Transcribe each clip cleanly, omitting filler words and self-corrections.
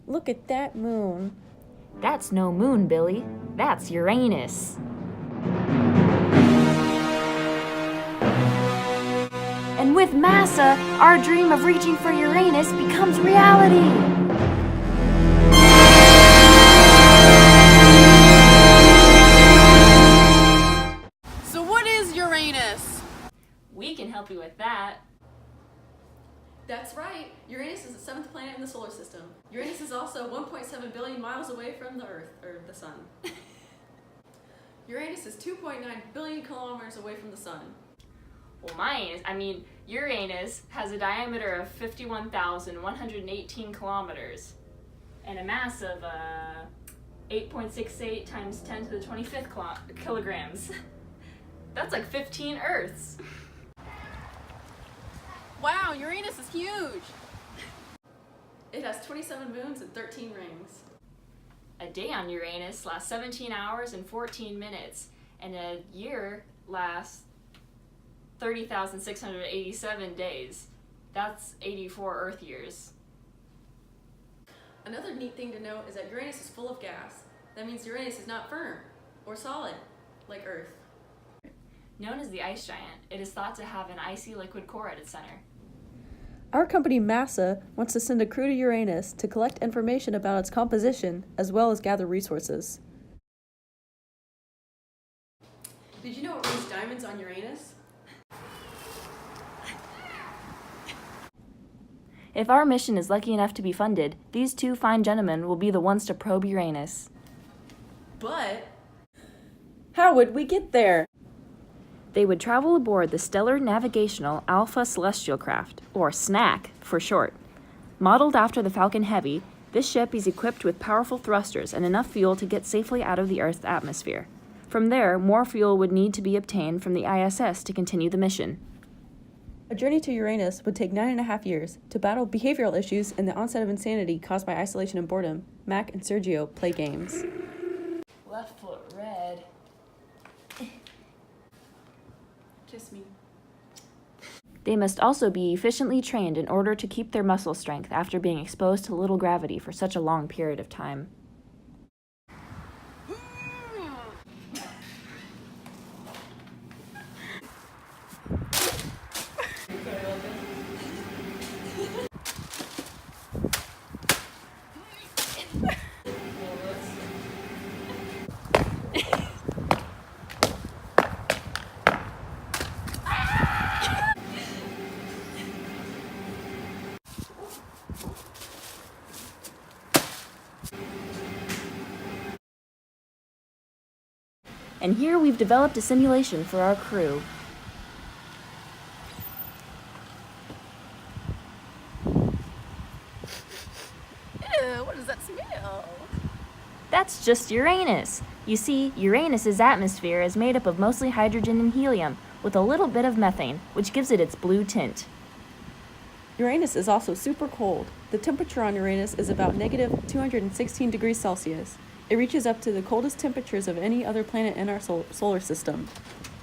Look at that moon. That's no moon, Billy. That's Uranus. And with M.A.S.A, our dream of reaching for Uranus becomes reality. So what is Uranus? We can help you with that. That's right. Uranus is the seventh planet in the solar system. Uranus is also 1.7 billion miles away from the Earth, or the Sun. Uranus is 2.9 billion kilometers away from the Sun. Well, Uranus has a diameter of 51,118 kilometers and a mass of 8.68 times 10 to the 25th kilograms. That's like 15 Earths. Wow, Uranus is huge. It has 27 moons and 13 rings. A day on Uranus lasts 17 hours and 14 minutes, and a year lasts 30,687 days. That's 84 Earth years. Another neat thing to note is that Uranus is full of gas. That means Uranus is not firm or solid like Earth. Known as the ice giant, it is thought to have an icy liquid core at its center. Our company M.A.S.A wants to send a crew to Uranus to collect information about its composition as well as gather resources. Did you know it rains diamonds on Uranus? If our mission is lucky enough to be funded, these two fine gentlemen will be the ones to probe Uranus. But How would we get there? They would travel aboard the Stellar Navigational Alpha Celestial Craft, or SNAC for short. Modeled after the Falcon Heavy, this ship is equipped with powerful thrusters and enough fuel to get safely out of the Earth's atmosphere. From there, more fuel would need to be obtained from the ISS to continue the mission. A journey to Uranus would take 9.5 years. To battle behavioral issues and the onset of insanity caused by isolation and boredom, Mac and Sergio play games. Left foot red. kiss me. They must also be efficiently trained in order to keep their muscle strength after being exposed to little gravity for such a long period of time. And here we've developed a simulation for our crew. Ew, what does that smell? That's just Uranus. You see, Uranus's atmosphere is made up of mostly hydrogen and helium, with a little bit of methane, which gives it its blue tint. Uranus is also super cold. The temperature on Uranus is about negative 216 degrees Celsius. It reaches up to the coldest temperatures of any other planet in our solar system.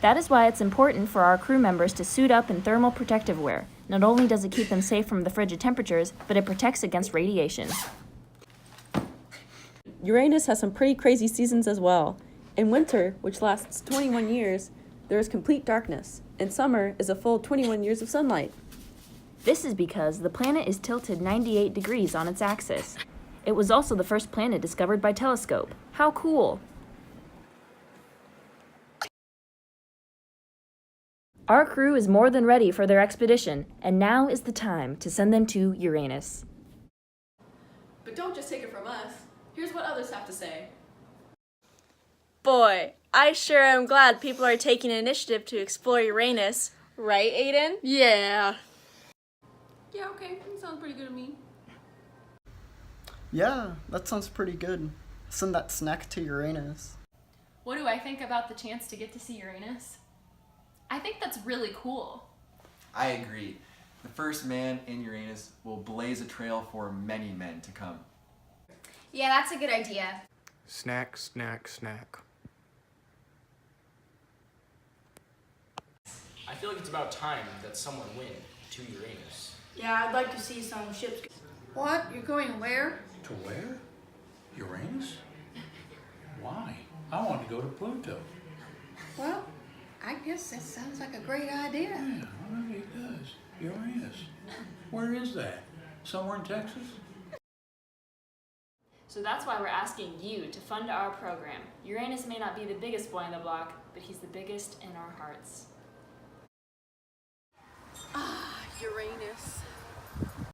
That is why it's important for our crew members to suit up in thermal protective wear. Not only does it keep them safe from the frigid temperatures, but it protects against radiation. Uranus has some pretty crazy seasons as well. In winter, which lasts 21 years, there is complete darkness, and summer is a full 21 years of sunlight. This is because the planet is tilted 98 degrees on its axis. It was also the first planet discovered by telescope. How cool! Our crew is more than ready for their expedition, and now is the time to send them to Uranus. But don't just take it from us. Here's what others have to say. Boy, I sure am glad people are taking initiative to explore Uranus. Right, Aiden? Yeah. Yeah, okay, that sounds pretty good to me. Yeah, that sounds pretty good. Send that snack to Uranus. What do I think about the chance to get to see Uranus? I think that's really cool. I agree. The first man in Uranus will blaze a trail for many men to come. Yeah, that's a good idea. Snack, snack, snack. I feel like it's about time that someone went to Uranus. Yeah, I'd like to see some ships. What? You're going where? To where? Uranus? Why? I want to go to Pluto. Well, I guess that sounds like a great idea. Yeah, really it does. Uranus. Where is that? Somewhere in Texas? So that's why we're asking you to fund our program. Uranus may not be the biggest boy on the block, but he's the biggest in our hearts. Uranus.